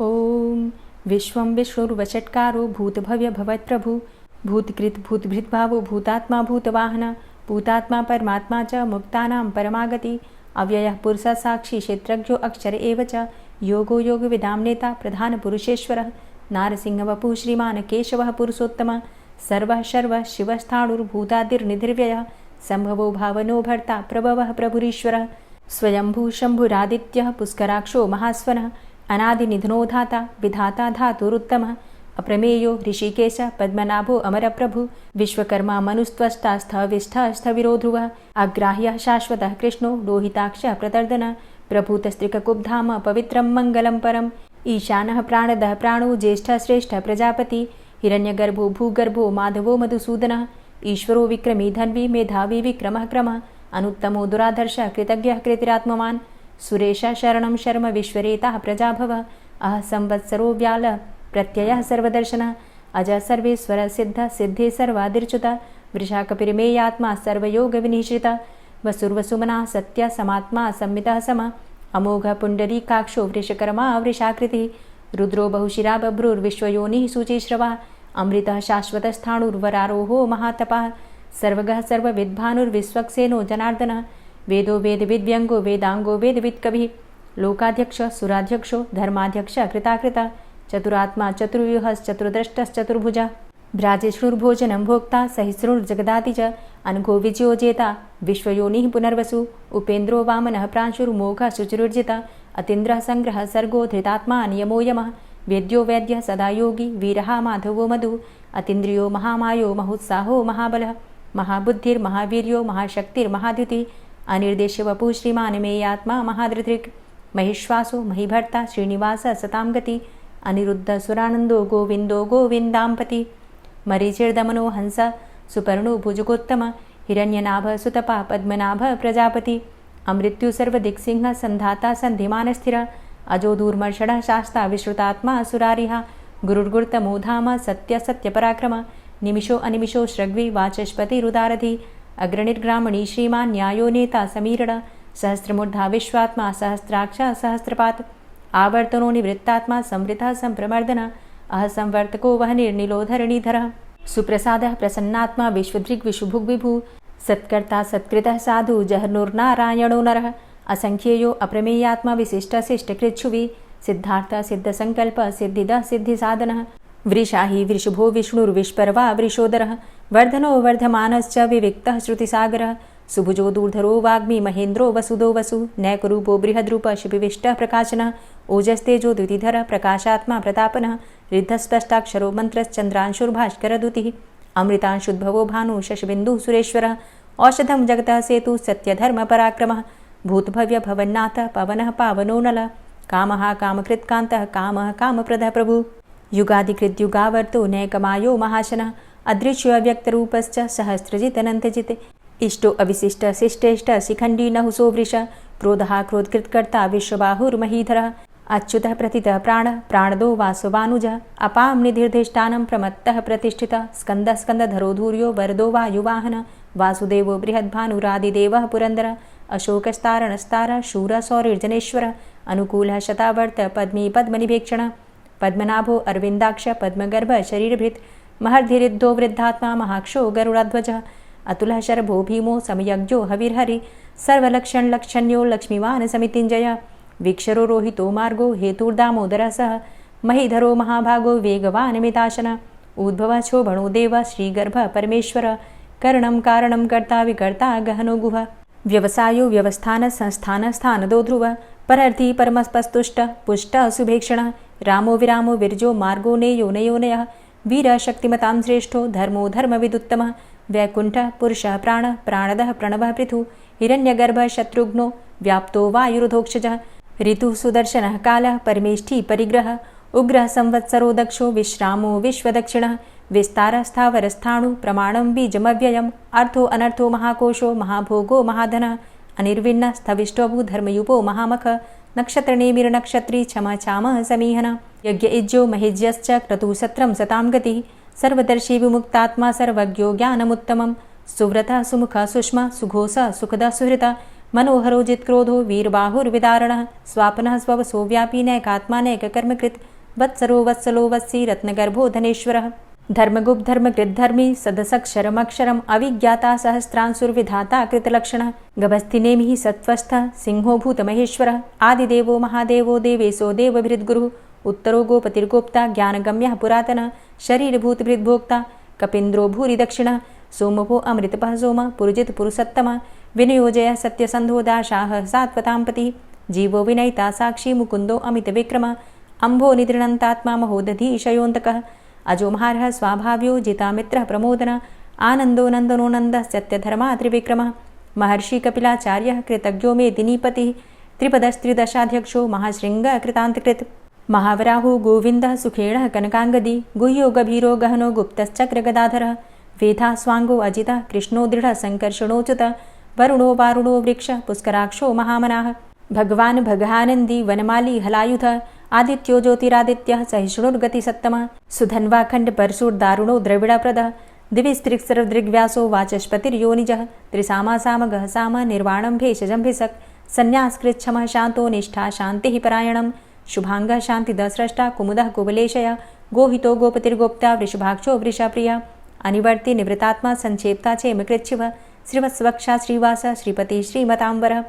ओम विश्वं विष्णुर्वषट्कारो भूतभव्य भवत्प्रभु भूतकृत भूतभृत भावो भूतात्मा भूतवाहन भूतात्मा परमात्मा च मुक्तानां परमागति अव्ययः पुरुषः साक्षी क्षेत्रज्ञो अक्षर एव च योगो योगविदां नेता प्रधान पुरुषेश्वरः नारसिंहवपुः श्रीमान् केशवः पुरुषोत्तमः सर्वः शर्वः शिवस्थाणुर्भूतादिर्निधिर्व्ययः संभवो भावनो भर्ता प्रभवः प्रभुरीश्वरः स्वयंभू शंभुरादित्यः पुष्कराक्षो महास्वनः अनादिनिधनो धाता विधाता धातुरुत्तमः अप्रमेयो ऋषिकेश पद्मनाभो अमरप्रभु विश्वकर्मा मनुस्त्वष्टा स्थविष्ठः स्थविरो ध्रुवः अग्राह्यः शाश्वतः कृष्णो लोहिताक्षः प्रतर्दनः प्रभूतस्त्रिककुब्धाम पवित्रं मङ्गलं परम् ईशानः प्राणदः प्राणो ज्येष्ठः श्रेष्ठः प्रजापति हिरण्यगर्भो भूगर्भो माधवो मधुसूदनः ईश्वरो विक्रमी धन्वी मेधावी विक्रमः क्रमः अनुत्तमो दुराधर्षः कृतज्ञः कृतिरात्मवान् सुरेशः शरणं शर्म विश्वरेताः प्रजाभवः अह संवत्सरो व्याल प्रत्ययः सर्वदर्शनः अज सर्वेश्वर सिद्ध सिद्धे सर्वादिर्च्युत वृषाकपिर्मेयात्मा सर्वयोगविनिश्रितः वसुर्वसुमनः सत्य समात्मा संमितः समः अमोघ पुण्डरीकाक्षो वृषकर्मा वृषाकृतिः रुद्रो बहुशिरा बभ्रुर्विश्वयोनिः शुचिश्रवः अमृतः शाश्वतस्थाणुर्वरारोहो महातपः सर्वगः सर्वविद्भानुर्विश्वक्सेनो जनार्दनः वेदो वेदविद्व्यङ्गो वेदाङ्गो वेदवित्कविः लोकाध्यक्ष सुराध्यक्षो धर्माध्यक्ष कृताकृता चतुरात्मा चतुर्व्यूहश्चतुर्द्रष्टश्चतुर्भुजः भ्राजेष्णुर्भोजनं भोक्ता सहिष्णुर्जगदाति च अनघो विजयोजेता विश्वयोनिः पुनर्वसु उपेन्द्रो वामनः प्रांशुर्मोघः शुचिरुर्जिता अतीन्द्रः संग्रहः सर्गो धृतात्मा नियमो यमः वेद्यो वैद्यः सदा योगी वीरः माधवो मधु अतीन्द्रियो महामायो महोत्साहो महाबलः महाबुद्धिर्महावीर्यो महाशक्तिर्महाद्युतिः अनिर्देश्य वपुः श्रीमान् मेयात्मा महाधृतिक् महिश्वासो महीभर्ता श्रीनिवासः सतां गति अनिरुद्ध सुरानन्दो गोविन्दो गोविन्दाम्पति मरीचिर्दमनो हंस सुपर्णो भुजगोत्तम हिरण्यनाभ सुतपा पद्मनाभ प्रजापति अमृत्यु सर्वदिक्सिंह संधाता सन्धिमानस्थिर अजो दूर्मर्षणः शास्ता विश्रुतात्मा सुरारिः गुरुर्गुरुतमो धाम सत्य सत्यपराक्रम निमिषो अनिमिषो श्रग्वी वाचस्पतिरुदारधि अग्रणिर्ग्रामणी श्रीमान् न्यायो नेता समीरण सहस्रमूर्धा विश्वात्मा सहस्राक्ष सहस्रपात् आवर्तनो निवृत्तात्मा संवृतः संप्रमर्दन अह संवर्तको वह निर्निलोधरणीधरः सुप्रसादः प्रसन्नात्मा विश्वदृग् विशुभुग् विभु सत्कर्ता सत्कृतः साधु जहर्नुर्नारायणो नरः असंख्येयो अप्रमेयात्मा विशिष्टशिष्टकृच्छुवि सिद्धार्थ सिद्धसंकल्प सिद्धिदः सिद्धिसाधनः वृषाहि वृषभो विष्णुर्विष्पर्वा वृषोदरः वर्धनो वर्धमानश्च विविक्तः श्रुतिसागरः सुभुजो दूर्धरो वाग्मी महेन्द्रो वसुदो वसु नैकरूपो बृहद्रूप शिपिविष्टः प्रकाशनः ओजस्तेजो द्युतिधर प्रकाशात्मा प्रतापनः रिद्धस्पष्टाक्षरो मन्त्रश्चन्द्रांशुर्भास्करदुतिः अमृतांशुद्भवो भानु शशबिन्दुः सुरेश्वरः औषधं जगतः सेतु सत्यधर्मपराक्रमः भूतभव्य भवन्नाथ पवनः पावनो नलः कामः कामकृत्कान्तः कामः कामप्रदः प्रभु युगादिकृत युगावर्तो नैकमायो महाशनः अदृश्यो अव्यक्तरूपश्च सहस्रजितनन्तजित् इष्टो अविशिष्ट शिष्टेष्ट शिखण्डी नहुसो वृष क्रोधः क्रोधकृत्कर्ता विश्वबाहुर्महीधरः अच्युतः प्रतितः प्राणः प्राणदो वासवानुजः अपां निधिर्धिष्ठानं प्रमत्तः प्रतिष्ठितः स्कन्दः स्कन्दधरो धूर्यो वरदो वायुवाहनः वासुदेवो बृहद्भानुरादिदेवः पुरन्दरः अशोकस्तारणस्तारः शूरः सौरिर्जनेश्वरः अनुकूलः शतावर्त पद्मी पद्मनिभेक्षणः पद्मनाभो अरविन्दाक्ष पद्मगर्भ शरीरभृत् महर्धिरिद्धो वृद्धात्मा महाक्षो गरुडाध्वजः अतुलः शरभो भीमो समयज्ञो हविर्हरि सर्वलक्षणलक्षण्यो लक्ष्मीवान् समितिञ्जयः वीक्षरो रोहितो मार्गो हेतुर्दामोदरः सह महीधरो महाभागो वेगवान् मिताशनः उद्भवः क्षोभणो देवः श्रीगर्भः परमेश्वरः करणं कारणं कर्ता विकर्ता गहनो गुहः व्यवसायो व्यवस्थान संस्थान स्थानदो ध्रुवः परर्थी परमस्पस्तुष्ट पुष्ट सुभेक्षणः रामो विरामो विरजो मार्गो नेयो नयोनयः वीरः शक्तिमतां श्रेष्ठो धर्मो धर्मविदुत्तमः वैकुण्ठः पुरुषः प्राणः प्राणदः प्रणवः पृथु हिरण्यगर्भः शत्रुघ्नो व्याप्तो वायुरुधोक्षजः ऋतुः सुदर्शनः कालः परमेष्ठी परिग्रहः उग्रः संवत्सरो दक्षो विश्रामो विश्वदक्षिणः विस्तारः स्थावरस्थाणु प्रमाणं बीजमव्ययम् अर्थो अनर्थो महाकोशो महाभोगो महाधनः अनिर्विण्णः स्थविष्टोभू धर्मयुपो महामखः नक्षत्रनेमिर्नक्षत्री क्षमा चामः समीहनः यज्ञ इज्जो महिज्यश्च क्रतुसत्रं सतां गतिः सर्वदर्शी विमुक्तात्मा सर्वज्ञो ज्ञानमुत्तमं सुव्रतः सुमुखः सुष्मा सुघोषः सुखदः सुहृतः मनोहरो जित्क्रोधो वीरबाहुर्विदारणः स्वापनः स्ववसो व्यापी नैकात्मा नैककर्मकृत् वत्सरो वत्सलो वत्सी रत्नगर्भो धनेश्वरः धर्मगुप्त धर्मकृद्धर्मी सदसक्षरमक्षरम् अविज्ञाता सहस्रांशुर्विधाता कृतलक्षणः गभस्तिनेमिः सत्त्वस्थः सिंहो भूतमहेश्वरः आदिदेवो महादेवो देवेशो देवभृद्गुरुः उत्तरो गोपतिर्गोप्ता ज्ञानगम्यः पुरातनः शरीरभूतभृद्भोक्ता कपीन्द्रो भूरि दक्षिणः सोमभो अमृतपः सोमः पुरुजित पुरुषोत्तमः विनयोजयः सत्यसन्धो दाशाः सात्वतां पतिः जीवो विनयिता साक्षी मुकुन्दो अमितविक्रमः अम्भो निद्रणन्तात्मा महोदधीशयोऽन्तकः अजोमहारः स्वाभाव्यो जितामित्रः प्रमोदनः आनन्दो नन्दनो नन्दः सत्यधर्मा त्रिविक्रमः महर्षि कपिलाचार्यः कृतज्ञो मेदिनीपतिः त्रिपदस्त्रिदशाध्यक्षो महाशृङ्गः कृतान्तकृत् महावराहो गोविन्दः सुखेणः कनकाङ्गदी गुह्यो गभीरो गहनो गुप्तश्चक्रगदाधरः वेधा स्वाङ्गो अजितः कृष्णो दृढः सङ्कर्षणोच्युतः वरुणो वारुणो वृक्षः पुष्कराक्षो महामनाः भगवान् भगानन्दी वनमाली हलायुधः आदित्यो ज्योतिरादित्यः सहिष्णुर्गतिसत्तमः सुधन्वाखण्ड परशुर्दारुणो द्रविडप्रदः दिविस्त्रिक्सरदृग्व्यासो वाचस्पतिर्योनिजः त्रिसामा सामगः साम निर्वाणं भेषजम्भिषक् सन्न्यासकृच्छमः शान्तो निष्ठा शान्तिः परायणं शुभाङ्गः शान्तिदस्रष्टा कुमुदः कुवलेशयः गोहितो गोपतिर्गोप्ता वृषभाक्षो वृषाप्रियः अनिवर्ति निवृतात्मा संक्षेप्ता चेमकृच्छिवः श्रीवत्सवक्षा श्रीवास श्रीपति श्रीमतांबरः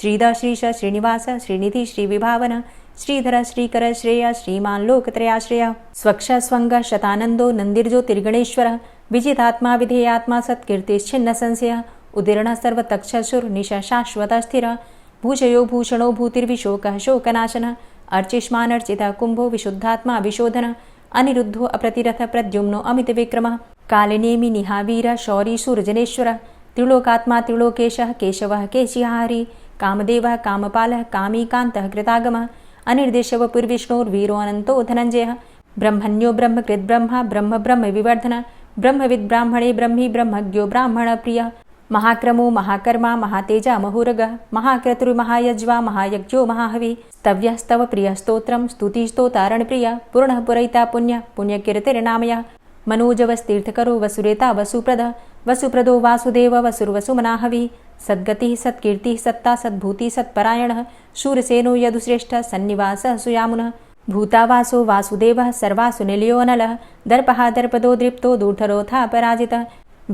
श्रीधर श्रीश श्रीनिवास श्रीनिधि श्रीविभावन श्रीधर श्रीकर श्रेय श्रीमान् लोकत्रयाश्रयः स्वक्ष स्वङ्ग शतानन्दो नन्दिर्ज्योतिर्गणेश्वरः विजितात्मा विधेयात्मा सत्कीर्तिश्छिन्न संशयः उदीर्णः सर्वतक्षसुर्निशः शाश्वतः स्थिरः भूषयो भूषणो भूतिर्विशोकः शोकनाशनः अर्चिष्मानर्चितः कुम्भो विशुद्धात्मा विशोधनः अनिरुद्धो अप्रतिरथ प्रद्युम्नो अमितविक्रमः कालिनेमि निहावीरः शौरी शूरजनेश्वरः त्रिलोकात्मा त्रिलोकेशः केशवः केशिहारी कामदेवः कामपालः कामीकान्तः कृतागमः अनिर्देशवपुर्विष्णोर्वीरो अनन्तो धनञ्जयः ब्रह्मण्यो ब्रह्मकृद्ब्रह्मा ब्रह्म ब्रह्म विवर्धनः ब्रह्मविद् ब्राह्मणे ब्रह्मी ब्रह्मज्ञो ब्राह्मणप्रियः महाक्रमो महाकर्मा महातेजा महोरगः महाक्रतुर्महायज्वा महायज्ञो महाहवि स्तव्यः स्तव प्रियः स्तोत्रं स्तुतिस्तोतारणप्रियः पूर्णः पुरैता पुण्यः पुण्यकीर्तिर्नामयः मनोजवस्तीर्थकरो वसुरेता वसुप्रदः वसुप्रदो वासुदेव वसुर्वसुमनाहवि सद्गतिः सत्कीर्तिः सत्ता सद्भूतिः सत्परायणः शूरसेनो यदुश्रेष्ठः सन्निवासः सुयामुनः भूतावासो वासुदेवः सर्वासु निलयोऽनलः दर्पः दर्पदो दृप्तो दूढरोथा पराजितः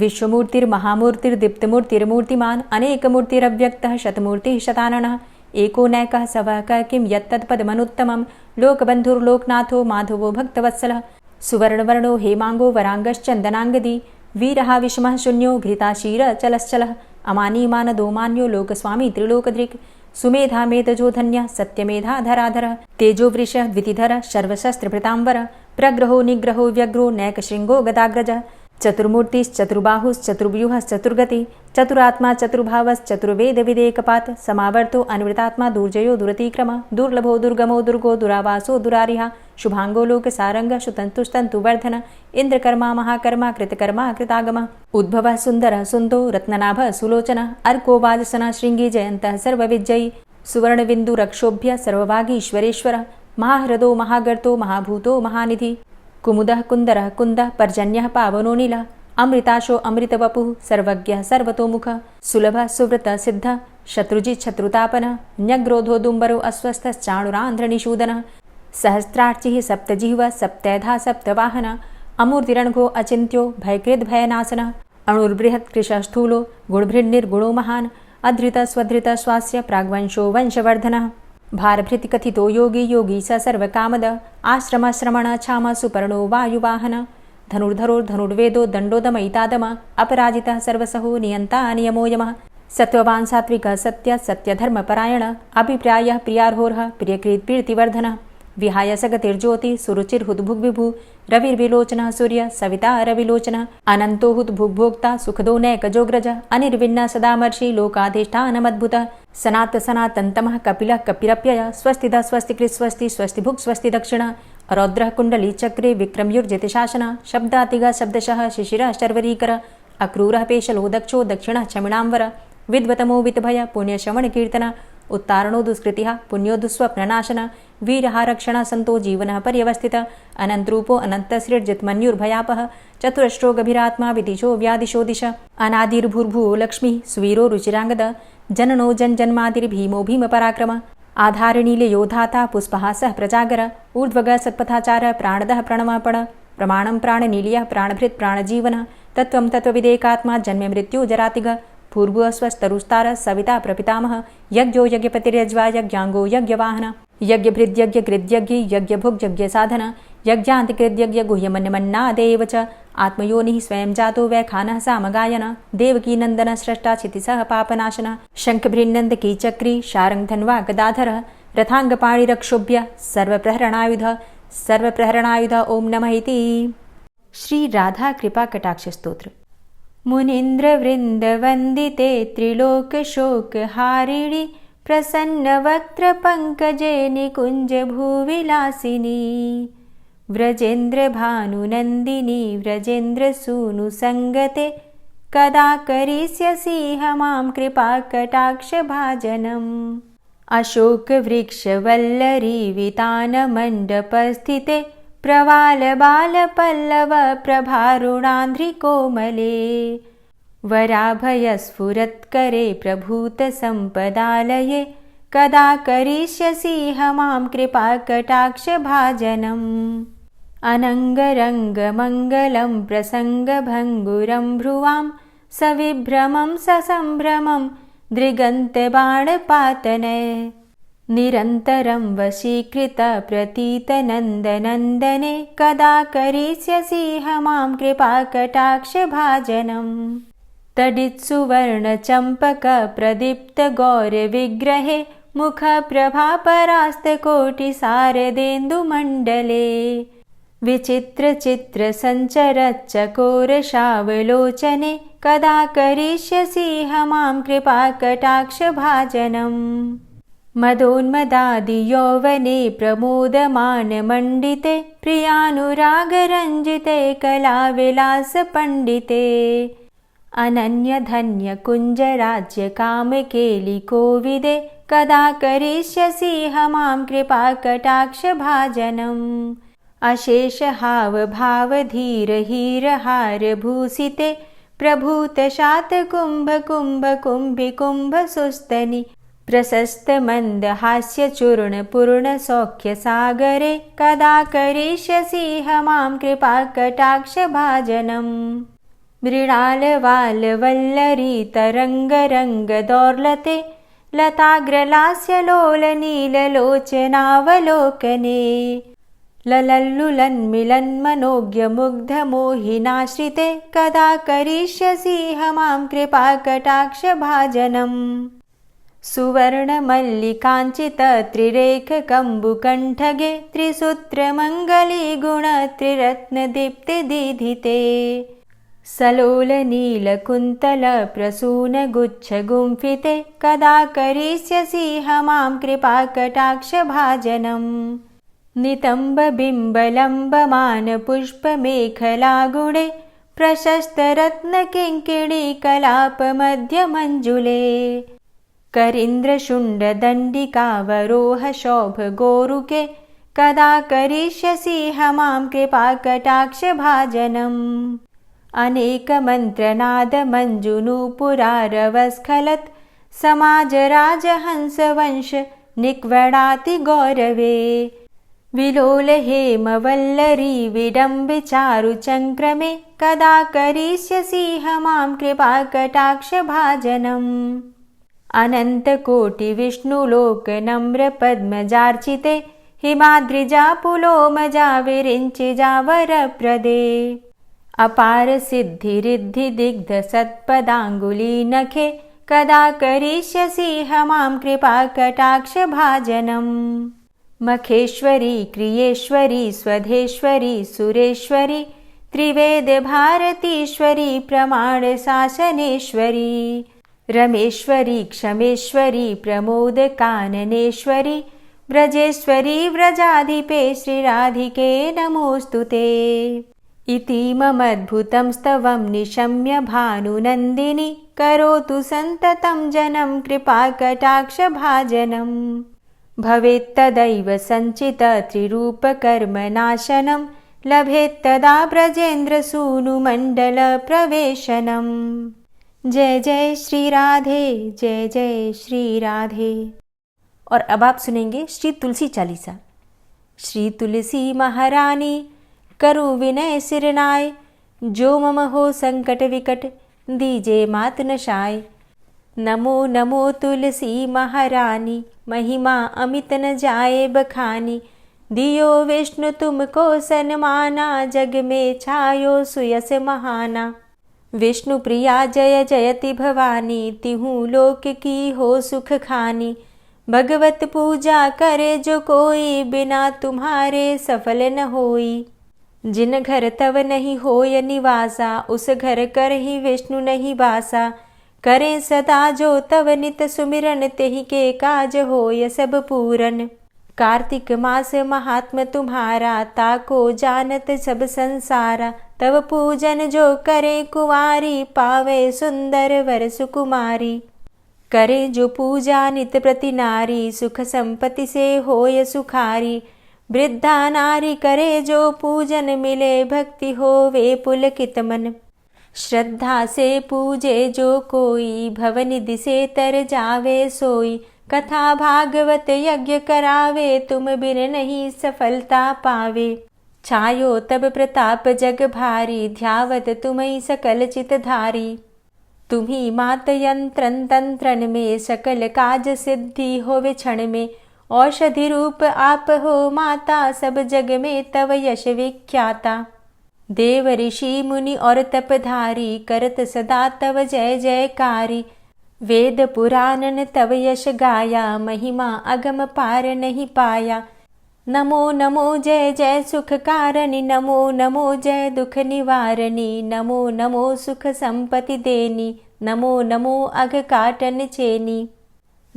विश्वमूर्तिर्महामूर्तिर्दीप्तमूर्तिर्मूर्तिमान् अनेकमूर्तिरव्यक्तः शतमूर्तिः शताननः एको नैकः सवकः किं यत्तत्पदमनुत्तमं लोकबन्धुर्लोकनाथो माधवो भक्तवत्सलः सुवर्णवर्णो हेमाङ्गो वराङ्गश्चन्दनाङ्गदी वीरः विषमः शून्यो घृताशीरचलश्चलः अमानीमानदोमान्यो लोकस्वामी त्रिलोकदृक् सुमेधा मेधजो धन्यः सत्यमेधाधराधरः तेजोवृषः द्वितिधरः सर्वशस्त्रभृताम्बरः प्रग्रहो निग्रहो व्यग्रो नैकशृङ्गो गदाग्रजः चतुर्मूर्तिश्चतुर्बाहुश्चतुर्व्यूहश्चतुर्गति चतुरात्मा चतुर्भावश्चतुर्वेदविदेकपात् समावर्तो अनिवृतात्मा दुर्जयो दुरतिक्रम दुर्लभो दुर्गमो दुर्गो दुरावासो दुरारिहा शुभांगो लोकसारंगः सुतन्तुस्तन्तुवर्धन इन्द्रकर्मा महाकर्मा कृतकर्मा कृतागम उद्भवः सुन्दरः सुन्दो रत्ननाभः सुलोचनः अर्को वाजसनः शृङ्गी जयन्तः सर्वविजयी सुवर्णबिन्दुरक्षोभ्य सर्वभागीश्वरेश्वरः महाहृदो महागर्तो महाभूतो महानिधि कुमुदः कुन्दरः कुन्दः पर्जन्यः पावनो नीलः अमृताशो अमृतवपुः सर्वज्ञः सर्वतोमुखः सुलभः सुव्रतः सिद्धः शत्रुजित् शत्रुतापनः न्यग्रोधो दुम्बरो अस्वस्थश्चाणुरान्ध्रनिषूदनः सहस्रार्चिः सप्तजिह्वः सप्तैधा सप्तवाहनः अमूर्तिरणघो अचिन्त्यो भयकृद्भयनाशनः अणुर्बृहत्कृशः स्थूलो गुणभृन्निर्गुणो महान् अधृतस्वधृतश्वास्य प्राग्वंशो वंशवर्धनः भारभृतिकथितो योगी योगी स सर्वकामद आश्रमश्रमण क्षाम सुपर्णो वायुवाहन धनुर्धरोर्धनुर्वेदो दण्डोदमयितादम अपराजितः सर्वसहो नियन्ता नियमो यमः सत्त्ववान् सात्विकः सत्य सत्यधर्मपरायण अभिप्रायः प्रियार्होर्ह प्रियकृत्प्रीतिवर्धनः विहाय सगतिर्ज्योति सुरुचिर्हुद्भुग्विभु रविर्विलोचनः सूर्य सविता रविलोचनः अनन्तो हुद्भुग्भोक्ता सुखदो नैकजोग्रज अनिर्विण्ण सदामर्षि लोकाधिष्ठानमद्भुतः सनात सनातन्तमः कपिलः कपिरप्यय स्वस्तिदा स्वस्तिकृत् स्वस्ति स्वस्तिभुक् स्वस्ति दक्षिणः रौद्रः कुण्डली चक्रे विक्रम्युर्जितशासनः शब्दातिगः शब्दशः शिशिरः शर्वरीकरः अक्रूरः पेशलो दक्षो दक्षिणः क्षमिणाम्बर विद्वतमो वितभय पुण्यश्रवणकीर्तन उत्तारणो दुष्कृतिः पुण्यो दुःस्वप्ननाशन वीरः रक्षणः सन्तो जीवनः पर्यवस्थितः अनन्तरूपो अनन्तश्रीर्जित्मन्युर्भयापः चतुरश्रो गभीरात्मा विदिशो व्यादिशो दिश अनादिर्भूर्भुवो लक्ष्मीः सुवीरो रुचिराङ्गद जननो जन्मादिर्भीमो भीमपराक्रम आधारनीलयो धाता पुष्पहासः प्रजागर ऊर्ध्वगः सत्पथाचारः प्राणदः प्रणवपण प्रमाणं प्राणनीलयः प्राणभृत् प्राणजीवनः तत्त्वं तत्त्वविदेकात्मा जन्ममृत्यु जरातिगः पूर्वस्वस्तरुस्तारः सविता प्रपितामह यज्ञो यज्ञपतिर्यज्वा यज्ञाङ्गो यज्ञवाहन यज्ञभृद्यज्ञकृद्यज्ञ यज्ञभुग्यज्ञसाधन यज्ञान्तिकृद्यज्ञ गुह्यमन्यमन्नादेव च आत्मयोनिः स्वयं जातो वैखानः सामगायन देवकीनन्दन स्रष्टा क्षितिसः पापनाशन शङ्खभृन्नन्दकी चक्री शारङ्गधन्वा गदाधरः रथाङ्गपाणिरक्षोभ्य सर्वप्रहरणायुध ॐ नमः इति। श्री राधा कृपा कटाक्ष स्तोत्र। मुनीन्द्रवृन्दवन्दिते त्रिलोकशोकहारिणि प्रसन्नवक्त्रपङ्कजे निकुञ्जभूविलासिनी व्रजेन्द्रभानुनन्दिनी व्रजेन्द्रसूनुसङ्गते कदा करिष्यसि मां कृपाकटाक्षभाजनम् अशोकवृक्षवल्लरी वितानमण्डपस्थिते प्रवालबालपल्लव प्रभारुणान्ध्रिकोमले वराभयस्फुरत्करे प्रभूतसम्पदालये कदा करिष्यसि मां कृपाकटाक्षभाजनम् अनङ्गरङ्गमङ्गलं प्रसङ्गभङ्गुरं भ्रुवां सविभ्रमं ससम्भ्रमं दृगन्तबाणपातने निरन्तरं वशीकृत प्रतीतनन्दनन्दने कदा करिष्यसि मां कृपाकटाक्षभाजनम् तडित्सुवर्णचम्पकप्रदीप्तगौरविग्रहे मुखप्रभापरास्तकोटिसारदेन्दुमण्डले विचित्रचित्रसञ्चरच्चकोरशावलोचने कदा करिष्यसि मां कृपाकटाक्षभाजनम् मदोन्मदादियौवने प्रमोदमानमण्डिते प्रियानुरागरञ्जिते कलाविलासपण्डिते अनन्यधन्यकुञ्जराज्यकामकेलिकोविदे कदा करिष्यसि मां कृपाकटाक्षभाजनम् अशेषहावभावधीरहीरहारभूषिते प्रभूतशातकुम्भकुम्भकुम्भिकुम्भसुस्तनि प्रशस्तमन्दहास्यचूर्णपूर्णसौख्यसागरे कदा करिष्यसि मां कृपाकटाक्षभाजनम् मृणालवालवल्लरी लताग्रलास्यलोलनीललोचनावलोकने ललल्लुलन्मिलन्मनोज्ञमुग्धमोहिनाश्रिते कदा करिष्यसि मां कृपाकटाक्षभाजनम् सुवर्णमल्लिकाञ्चितत्रिरेखकम्बुकण्ठगे त्रिसूत्रमङ्गलीगुणत्रिरत्नदीप्तिदीधिते सलोल नीलकुन्तल प्रसूनगुच्छ गुम्फिते कदा करिष्यसि मां कृपाकटाक्षभाजनम् नितम्बबिम्बलम्बमानपुष्पमेखलागुणे प्रशस्तरत्नकिङ्किणीकलापमध्यमञ्जुले करीन्द्रशुण्डदण्डिकावरोहशोभगोरुके कदा करिष्यसि मां कृपाकटाक्षभाजनम् अनेकमन्त्रनादमञ्जुनूपुरारवस्खलत् समाजराजहंसवंश निक्वडाति गौरवे विलोल हेमवल्लरी विडम्बिचारुचङ्क्रमे कदा करिष्यसि मां कृपाकटाक्षभाजनम् अनन्तकोटिविष्णुलोकनम्रपद्मजार्चिते हिमाद्रिजापुलोमजा विरिञ्चिजावरप्रदे अपारसिद्धिरिद्धिदिग्धसत्पदाङ्गुलीनखे कदा करिष्यसि मां कृपाकटाक्षभाजनम् मखेश्वरी क्रियेश्वरी स्वधेश्वरी सुरेश्वरी त्रिवेदभारतीश्वरी प्रमाणशासनेश्वरी रमेश्वरी क्षमेश्वरी प्रमोदकाननेश्वरी व्रजेश्वरी व्रजाधिपे श्रीराधिके नमोऽस्तुते इतीममद्भुतं स्तवं निशम्य भानुनन्दिनी करोतु सन्ततं जनं कृपाकटाक्षभाजनम् भवेत्तदैव सञ्चित त्रिरूपकर्मनाशनं लभेत्तदा ब्रजेन्द्रसूनुमण्डलप्रवेशनम् जय जय श्री राधे, जय जय श्री राधे। और अब आप सुनेंगे श्री तुलसी चालीसा। श्री तुलसी महारानी करु विनय सिरनाय, जो मम हो संकट विकट दीजे मात नशाय। नमो नमो तुलसी महारानी, महिमा अमित न जाए बखानी। दियो विष्णु तुमको सन्माना, जग में छायो सुयस महाना। विष्णु प्रिया जय जयति भवानी, तिहु लोक की हो सुख खानी। भगवत पूजा करे जो कोई, बिना तुम्हारे सफल न होई। जिन घर तव नहीं होय निवासा, उस घर कर ही विष्णु नहीं बासा। करें सदा जो तव नित सुमिरन, तेहि के काज होय सब पूरन। कार्तिक मास महात्म तुम्हारा, ताको जानत सब संसारा। तव पूजन जो करे कुंवारी, पावे सुंदर वर सुकुमारी। करे जो पूजा नित प्रति नारी, सुख संपत्ति से होय सुखारी। वृद्धा नारी करे जो पूजन, मिले भक्ति होवे पुलकित मन। श्रद्धा से पूजे जो कोई, भवनिधि से तर जावे सोई। कथा भागवत यज्ञ करावे, तुम बिन नहीं सफलता पावे। छायो तब प्रताप जग भारी, ध्यावत तुम्हीं सकल चितधारी। तुम्ही मात यंत्रन तंत्रन में, सकल काज सिद्धि होवे क्षण में। औषधि रूप आप हो माता, सब जग में तव यश विख्याता। देव ऋषि मुनि और तपधारी, करत सदा तव जय जयकारी। वेद पुराणन तव यश गाया, महिमा अगम पार नहीं पाया। नमो नमो जय जय सुख कारणि, नमो नमो जय दुख निवारणी। नमो नमो सुख संपत्ति देनी, नमो नमो अघ काटन छेनी।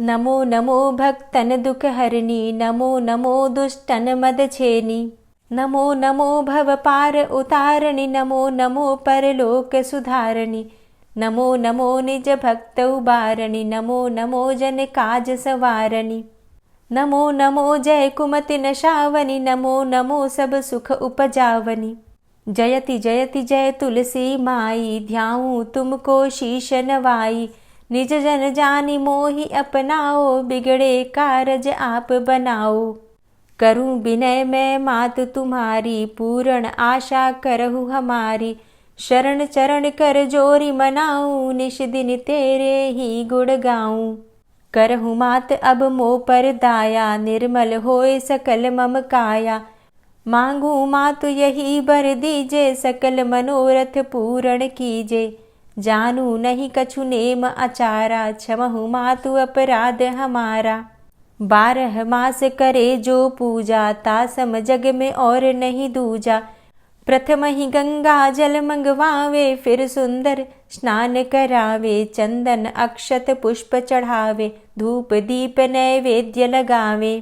नमो नमो भक्तन दुख हरणी, नमो नमो दुष्टन मद छेनी। नमो नमो भव पार उतारणी, नमो नमो परलोक सुधारणी। नमो नमो निज भक्त उबारणी, नमो नमो जन काज सवारणी। नमो नमो जय कुमति नशावनी, नमो नमो सब सुख उपजावनी। जयति जयति जय तुलसी माई, ध्याऊं तुमको शीश नवाई। निज जन जानी मोहि अपनाओ, बिगड़े कारज आप बनाओ। करूं विनय मैं मात तुम्हारी, पूर्ण आशा करहु हमारी। शरण चरण कर जोरी मनाऊं, निश दिन तेरे ही गुण गाऊं। करहु मात अब मोह पर दाया, निर्मल होए सकल मम काया। मांगू मातु यही बर दीजे, सकल मनोरथ पूर्ण कीजे। जानू नहीं कछु नेम आचारा, क्षमहु मातु अपराध हमारा। 12 मास करे जो पूजा, तासम जग में और नहीं दूजा। प्रथम ही गंगा जल मंगवावे, फिर सुंदर स्नान करावे, चंदन अक्षत पुष्प चढ़ावे, धूप दीप नैवेद्य लगावे।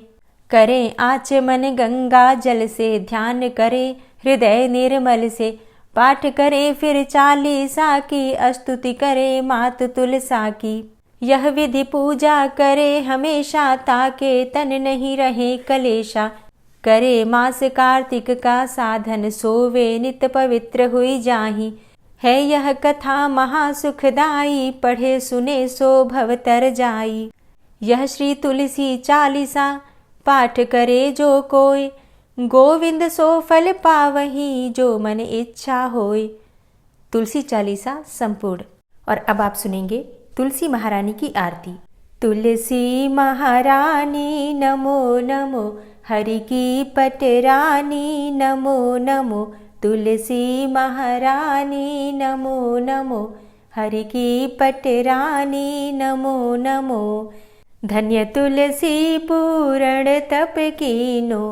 करें आचमन गंगा जल से, ध्यान करे हृदय निर्मल से, पाठ करे फिर चालीसा की, स्तुति करे मात तुलसा की। यह विधि पूजा करे हमेशा, ताके तन नहीं रहे कलेशा। करे मास कार्तिक का साधन, सोवे नित पवित्र हुई जाहि। है यह कथा महासुखदाई, पढ़े सुने सो भव तर जाई। यह श्री तुलसी चालीसा, पाठ करे जो कोय, गोविंद सो फल पावही, जो मन इच्छा होय। तुलसी चालीसा संपूर्ण। और अब आप सुनेंगे तुलसी महारानी की आरती। तुलसी महारानी नमो नमो, हरि की पटरानी नमो नमो। तुलसी महारानी नमो नमो, हरि की पटरानी नमो नमो। धन्य तुलसी पूरण तप कीनो,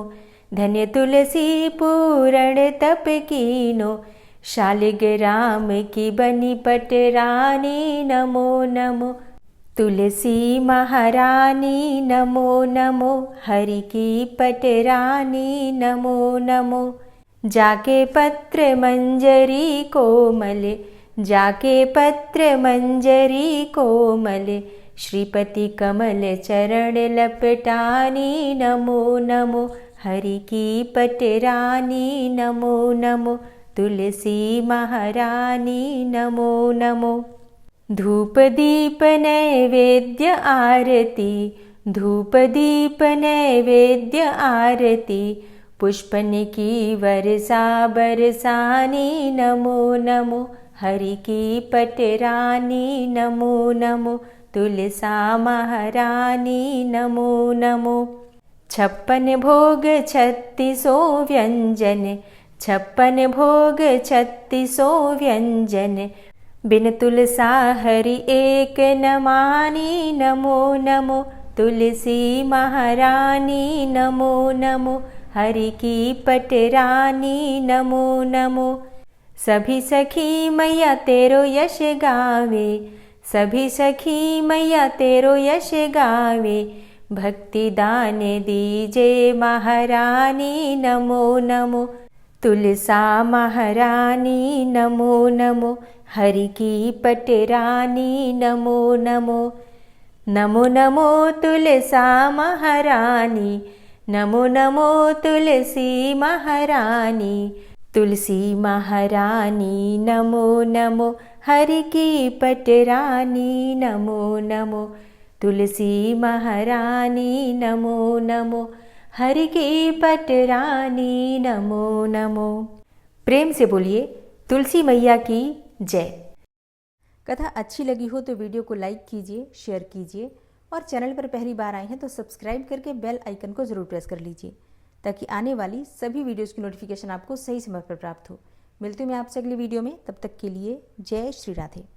धन्य तुलसी पूरण तप कीनो। शालिग्राम की बनी पटरानी नमो नमो। तुलसी महारानी नमो नमो, हरि की पटरानी नमो नमो। जाके पत्र मंजरी कोमल, जाके पत्र मंजरी कोमल, श्रीपति कमल चरण लपटानी नमो नमो। हरि की पटरानी नमो नमो। तुलसी महारानी नमो नमो। धूप दीप नैवेद्य आरती, धूप दीप नैवेद्य आरती। पुष्पन की वर्षा बरसानी नमो नमो। हरि की पटरानी नमो नमो। तुलसा महारानी नमो नमो। 56 भोग 36 व्यंजन, 56 भोग 36 व्यंजन। बिन तुलसा हरि एक न मानी नमो नमो। तुलसी महारानी नमो नमो। हरि की पटरानी नमो नमो। सभी सखी मैया तेरो यश गावे, सभी सखी मैया तेरो यश गावे। भक्ति दान दीजे महारानी नमो नमो। तुलसा महारानी नमो नमो। हरि की पटरानी नमो नमो। नमो नमो तुलसा महारानी, नमो नमो तुलसी महारानी। तुलसी महारानी नमो नमो। हरि की पटरानी नमो नमो। तुलसी महारानी नमो नमो। हरि की पटरानी नमो नमो। प्रेम से बोलिए तुलसी मैया की जय। कथा अच्छी लगी हो तो वीडियो को लाइक कीजिए, शेयर कीजिए और चैनल पर पहली बार आए हैं तो सब्सक्राइब करके बेल आइकन को ज़रूर प्रेस कर लीजिए ताकि आने वाली सभी वीडियोस की नोटिफिकेशन आपको सही समय पर प्राप्त हो। मिलती हूँ मैं आपसे अगली वीडियो में, तब तक के लिए जय श्री राधे।